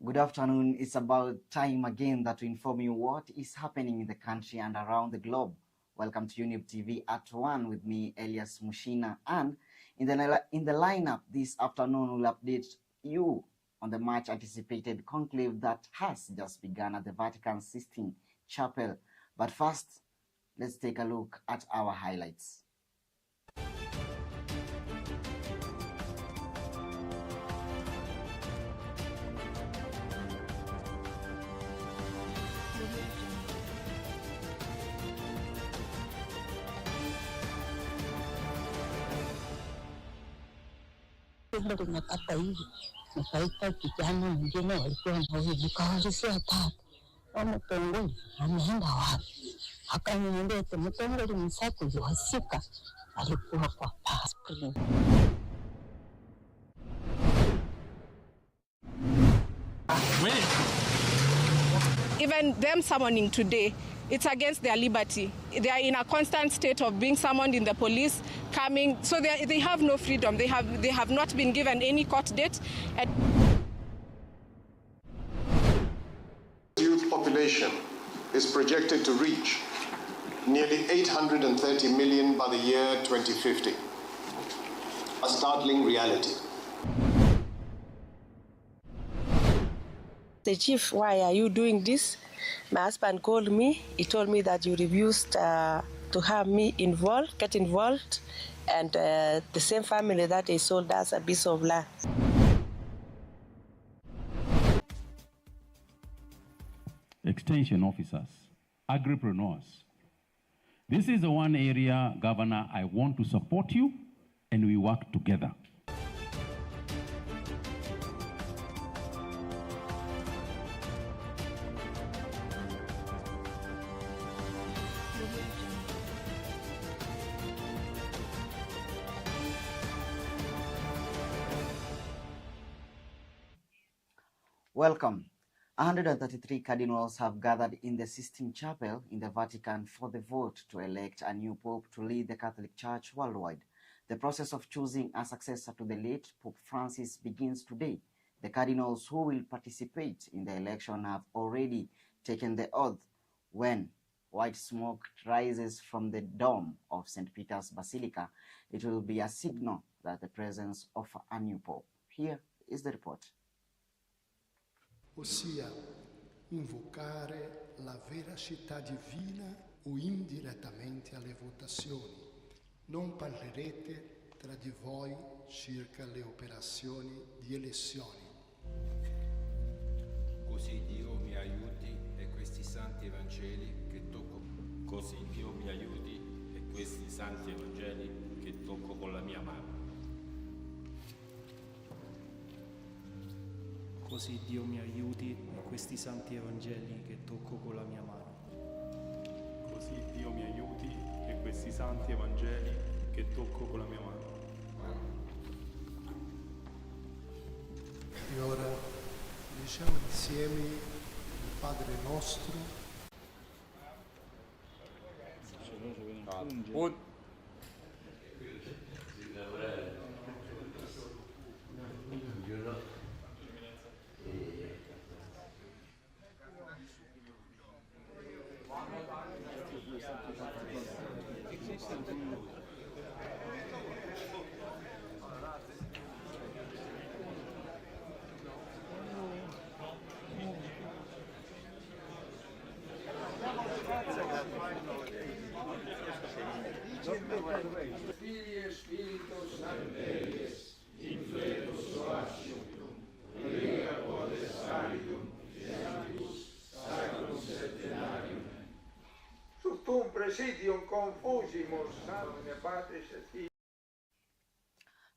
Good afternoon. It's about time again that to inform you what is happening in the country and around the globe. Welcome to Younib TV at 1 with me, Elias Muchina. And in the lineup this afternoon, we'll update you on the much anticipated conclave that has just begun at the Vatican Sistine Chapel. But first, let's take a look at our highlights. Nimepata hivi nikaita kijana mwingine walikuwa na hivi nikaulizia tata Mtongoli ameenda wapi? Akaniambia Mtongoli msako yuhasika alikuwa kwa passport. Even them summoning today, it's against their liberty. They are in a constant state of being summoned in the police, coming, so they have no freedom. They have not been given any court date. Youth population is projected to reach nearly 830 million by the year 2050. A startling reality. The chief, why are you doing this? My husband called me. He told me that you refused to have me get involved, and the same family that they sold us a piece of land. Extension officers, agripreneurs. This is the one area, Governor, I want to support you, and we work together. Welcome. 133 cardinals have gathered in the Sistine Chapel in the Vatican for the vote to elect a new pope to lead the Catholic Church worldwide. The process of choosing a successor to the late Pope Francis begins today. The cardinals who will participate in the election have already taken the oath. When white smoke rises from the dome of St. Peter's Basilica, it will be a signal that the presence of a new pope. Here is the report. Ossia invocare la veracità divina o indirettamente alle votazioni. Non parlerete tra di voi circa le operazioni di elezioni. Così Dio mi aiuti e questi santi evangeli che tocco. Così Dio mi aiuti e questi santi evangeli che tocco con la mia mano. Così Dio mi aiuti e questi santi evangeli che tocco con la mia mano. Così Dio mi aiuti e questi santi evangeli che tocco con la mia mano. E ora diciamo insieme il Padre nostro.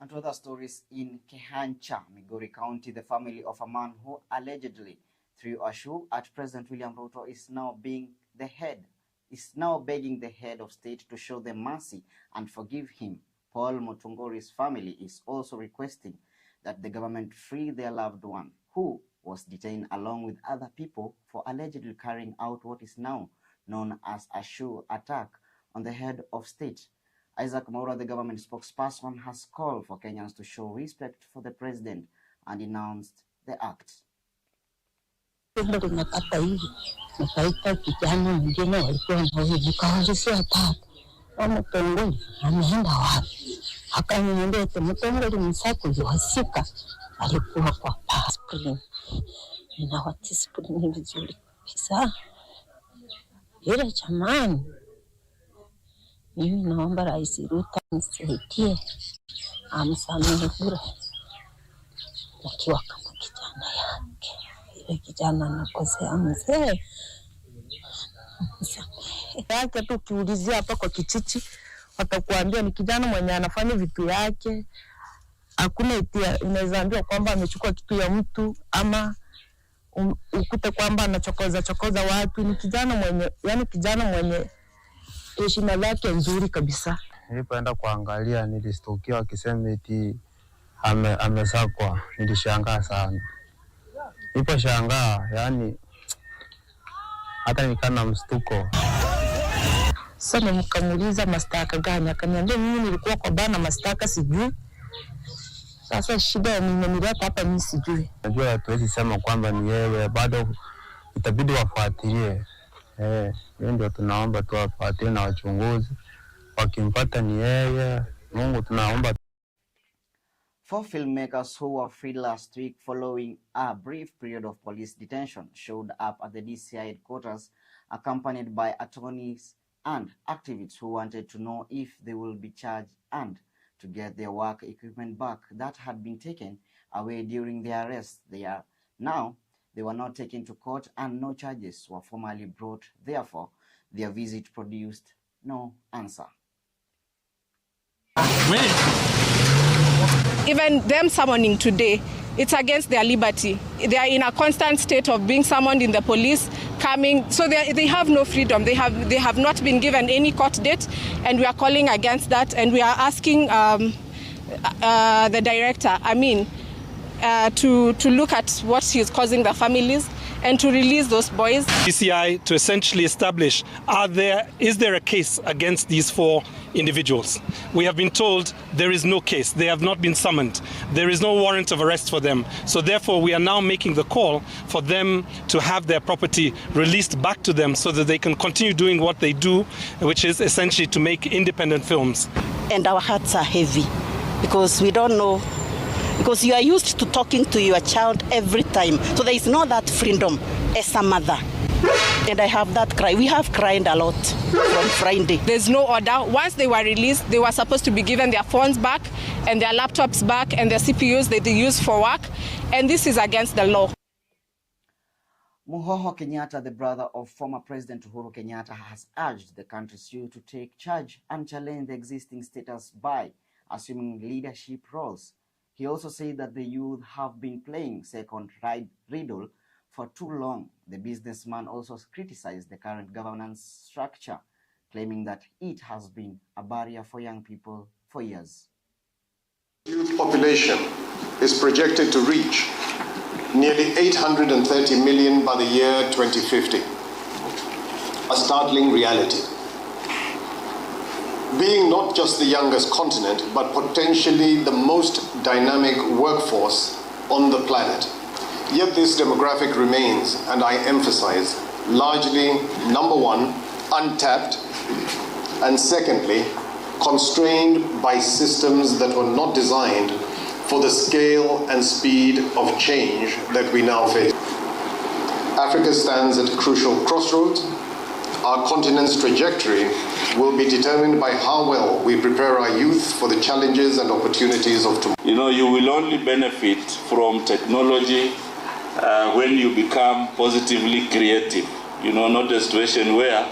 And to other stories, in Kehancha, Migori County, the family of a man who allegedly threw a shoe at President William Ruto is now begging the head of state to show them mercy and forgive him. Paul Mutungori's family is also requesting that the government free their loved one, who was detained along with other people for allegedly carrying out what is now known as a shoe attack on the head of state. Isaac Maura, the government spokesperson, has called for Kenyans to show respect for the president and denounced the act. Ndio tunapata hivi. Nikaita kijana mwingine walikuwa na hivi. Nikaulizia tata. Mtongoi ameenda wapi? Akaniambia Mtongoi msako yuasika. Alikuwa kwa passport. Ninawatispuni vizuri kabisa. Ile jamani, mimi naomba Rais Ruto nisaidie, amsamehe bure, akiwa kama kijana yake. Ile kijana anakosea mzee, yake tu kiulizia hapa kwa kichichi, watakuambia ni kijana mwenye anafanya vitu yake. Hakuna itia unaweza ambia kwamba amechukua kitu ya mtu ama ukute kwamba anachokoza watu. Ni kijana mwenye, yani kijana mwenye heshima yake nzuri kabisa. Nilipoenda kuangalia nilistukia wakisema eti amesakwa. Nilishangaa sana. Niliposhangaa yani hata nikana mstuko. Sasa nimkamuliza mashtaka gani, akaniambia mimi nilikuwa kwa bana mashtaka sijui. Sasa shida nimeleta hapa mimi sijui. Najua hatuwezi sema kwamba ni yeye, bado itabidi wafuatilie. Ndio tunaomba tu wafuatilie na wachunguzi. Wakimpata ni yeye, Mungu tunaomba. 4 filmmakers who were freed last week following a brief period of police detention showed up at the DCI headquarters, accompanied by attorneys and activists who wanted to know if they will be charged and to get their work equipment back that had been taken away during their arrest. They were not taken to court and no charges were formally brought. Therefore, their visit produced no answer. Even them summoning today, it's against their liberty. They are in a constant state of being summoned in the police, coming, so they have no freedom. They have not been given any court date, and we are calling against that, and we are asking the director, to look at what is causing the families and to release those boys. DCI to essentially establish, is there a case against these 4 individuals? We have been told there is no case. They have not been summoned. There is no warrant of arrest for them. So therefore we are now making the call for them to have their property released back to them so that they can continue doing what they do, which is essentially to make independent films. And our hearts are heavy because we don't know, because you are used to talking to your child every time. So there is no that freedom as a mother. And I have that cry. We have cried a lot from Friday. There's no order. Once they were released, they were supposed to be given their phones back and their laptops back and their CPUs that they use for work. And this is against the law. Muhoho Kenyatta, the brother of former President Uhuru Kenyatta, has urged the country's youth to take charge and challenge the existing status by assuming leadership roles. He also said that the youth have been playing second riddle for too long. The businessman also criticized the current governance structure, claiming that it has been a barrier for young people for years. Youth population is projected to reach nearly 830 million by the year 2050, a startling reality. Being not just the youngest continent, but potentially the most dynamic workforce on the planet. Yet this demographic remains, and I emphasize, largely, number 1, untapped, and secondly, constrained by systems that were not designed for the scale and speed of change that we now face. Africa stands at a crucial crossroads. Our continent's trajectory will be determined by how well we prepare our youth for the challenges and opportunities of tomorrow. You know, you will only benefit from technology when you become positively creative. You know, not a situation where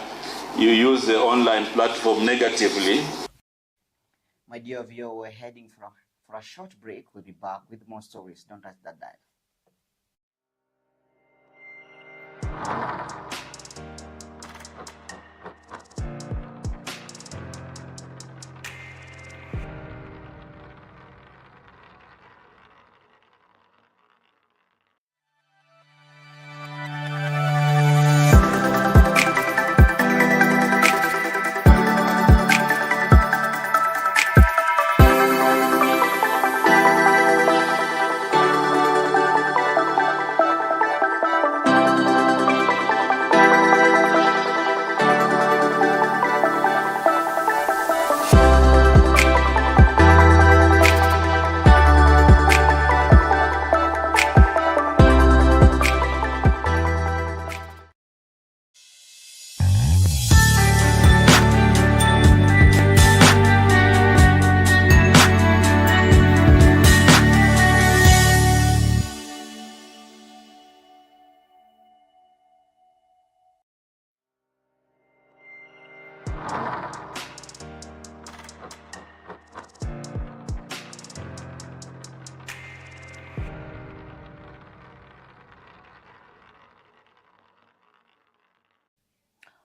you use the online platform negatively. My dear viewer, we're heading for a short break. We'll be back with more stories. Don't touch that dial.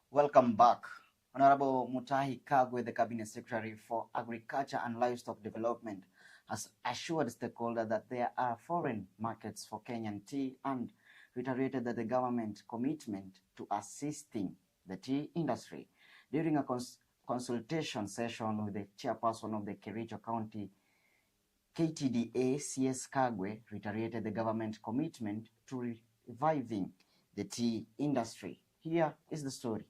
Welcome back. Honorable Mutahi Kagwe, the Cabinet Secretary for Agriculture and Livestock Development, has assured stakeholders that there are foreign markets for Kenyan tea and reiterated that the government commitment to assisting the tea industry. During a consultation session with the chairperson of the Kericho County KTDA, CS Kagwe reiterated the government commitment to reviving the tea industry. Here is the story.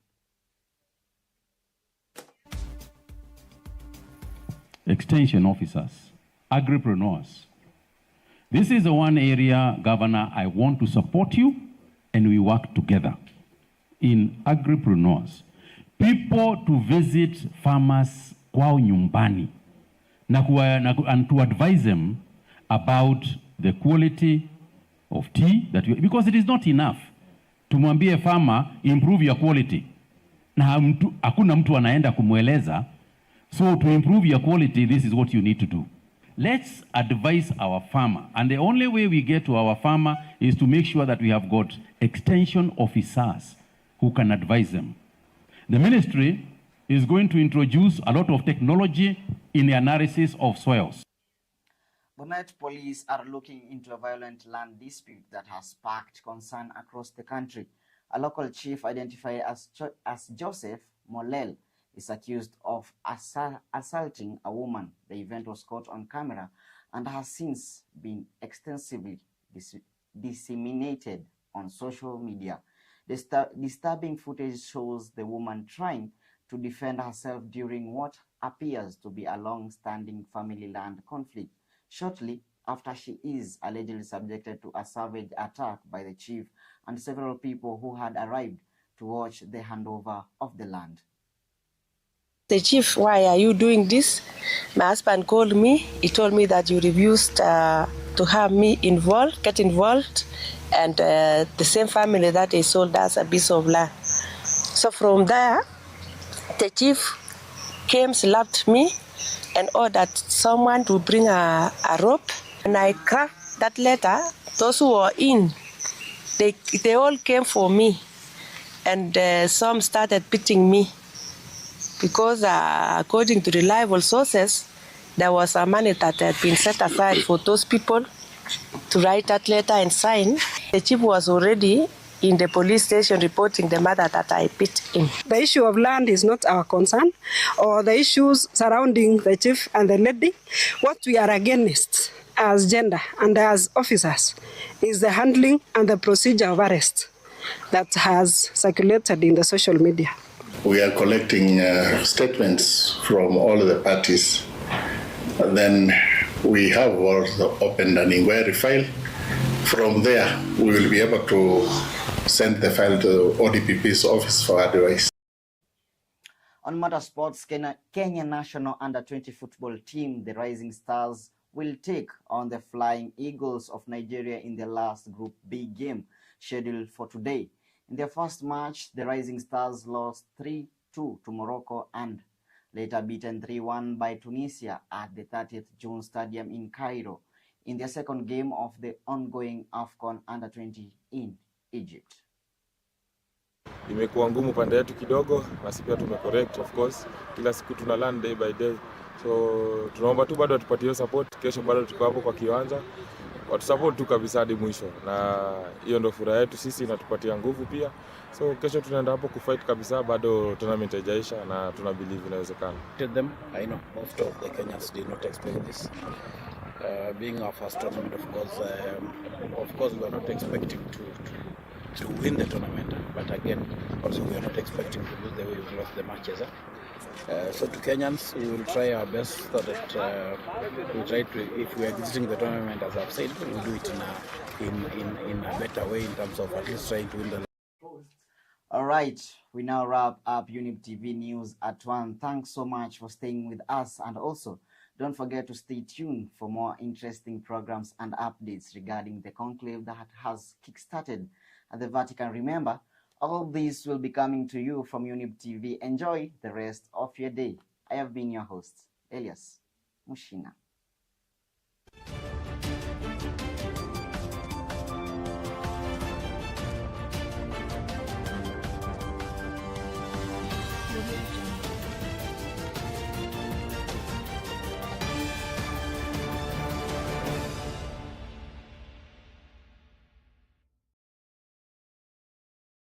Extension officers, agripreneurs. This is the one area, Governor, I want to support you and we work together in agripreneurs. People to visit farmers kwao nyumbani and to advise them about the quality of tea because it is not enough tumwambie farmer improve your quality na hakuna mtu anaenda kumweleza. So to improve your quality, this is what you need to do. Let's advise our farmer. And the only way we get to our farmer is to make sure that we have got extension officers who can advise them. The ministry is going to introduce a lot of technology in the analysis of soils. Bomet police are looking into a violent land dispute that has sparked concern across the country. A local chief identified as Joseph Molel is accused of assaulting a woman. The event was caught on camera and has since been extensively disseminated on social media. The disturbing footage shows the woman trying to defend herself during what appears to be a long-standing family land conflict, shortly after she is allegedly subjected to a savage attack by the chief and several people who had arrived to watch the handover of the land. The chief, why are you doing this? My husband called me. He told me that you refused to have me get involved, and the same family that they sold us a piece of land. So from there, the chief came, slapped me, and ordered someone to bring a rope. And I cracked that letter. Those who were in, they all came for me, and some started beating me. Because according to reliable sources, there was some money that had been set aside for those people to write that letter and sign. The chief was already in the police station reporting the matter that I beat him. The issue of land is not our concern, or the issues surrounding the chief and the lady. What we are against as gender and as officers is the handling and the procedure of arrest that has circulated in the social media. We are collecting statements from all the parties. And then we have also opened an inquiry file. From there, we will be able to send the file to ODPP's office for advice. On Matter Sports, Kenya national under-20 football team, the Rising Stars, will take on the Flying Eagles of Nigeria in their last Group B game scheduled for today. In their first match, the Rising Stars lost 3-2 to Morocco and later beaten 3-1 by Tunisia at the 30th June Stadium in Cairo in their second game of the ongoing AFCON Under-20 in Egypt. Imekuwa ngumu pande yetu kidogo, basi pia tumecorrect of course. Kila siku tuna learn day by day. So tunaomba tu bado tupatie support. Kesho bado tuko hapo kwa kiwanja. Watusupport tu kabisa hadi mwisho, na hiyo ndio furaha yetu sisi, inatupatia nguvu pia. So kesho tunaenda hapo kufight kabisa, bado tournament haijaisha na tuna believe inawezekana. Them, I know most of the Kenyans did not expect this. Being our first tournament, of course we are not expecting to win the tournament, but again also we are not expecting to lose the way we lost the matches. So to Kenyans, we will try our best so that we try to, if we are exiting the tournament, as I've said, we'll do it in a better way in terms of at least trying to win the. All right, we now wrap up Younib TV News at 1. Thanks so much for staying with us, and also don't forget to stay tuned for more interesting programs and updates regarding the conclave that has kickstarted at the Vatican. Remember, All of this will be coming to you from Younib TV. Enjoy the rest of your day. I have been your host, Elias. Muchina.